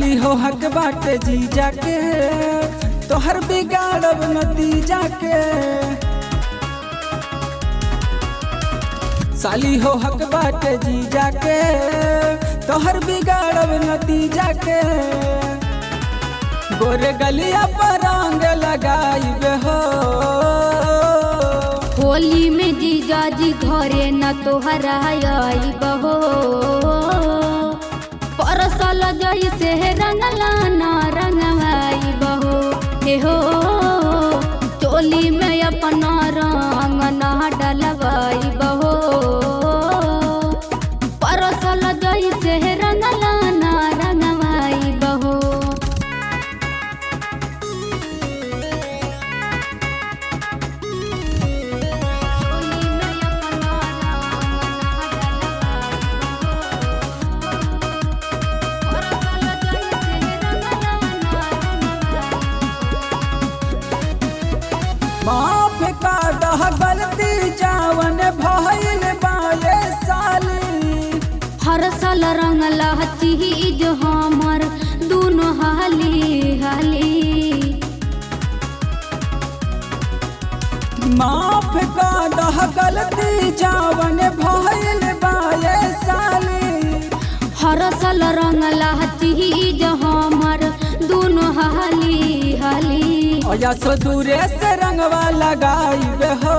साली हो हक बाटे जीजा के तोहर बिगाड़ब नतीजा के। साली हो हक बाटे जीजा के तोहर बिगाड़ब नतीजा के। गोरे गलिया पर रंग लगाइबे हो। होली में जीजा जी घरे न तोहरा आइब हो। परसल जैसे रंगला ना रंगवाइब हो। हे हो चोली में अपना रंग ना डलवाइब हो। परसल जैसे रंगला ना रंगवाइब हो। माफ का दह गलती जावन भइल बाले साली। हर साल रंगला चीज हमर दोनों हाली हाली। माफ का दह गलती जावन भइल बाले साली। हर साल रंगला चीज हमर दोनों हाली हाली। या सो दूरे से रंगवा लगाइबे हो।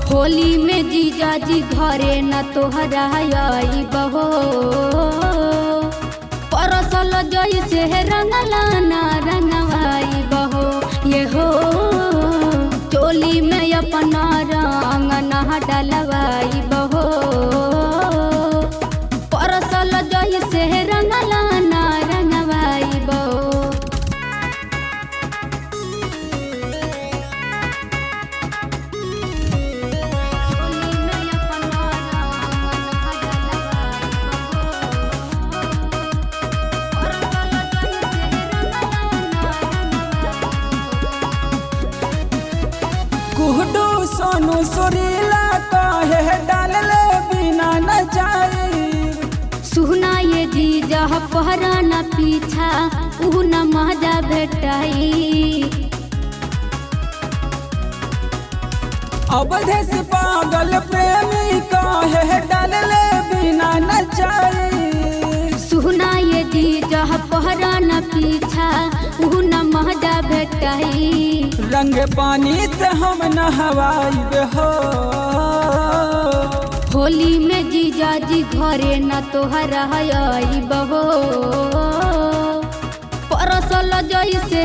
होली में जीजा जी घरे न तोहरा आइब हो। परसल जैसे रंगला ना रंगवाइब हो। ये हो चोली में अपना रंग ना डलवाइब हो। परसल जैसे रंगला ना रंगवाइब हो। गुड्डू सोनू सुरीला कहे डालले बिना न जाई। सुना ये जीजा पहरा न पीछा ऊ न मजा भेटाई। अवधेश पागल प्रेमी कहे डालले बिना न जाई। सुना ये जीजा पहरा न पीछा ऊ न मजा भेटाई। रंग पानी से हम नहवाइबे हो। होली में जीजा जी घरे न तोहरा आइब हो। परसल जैसे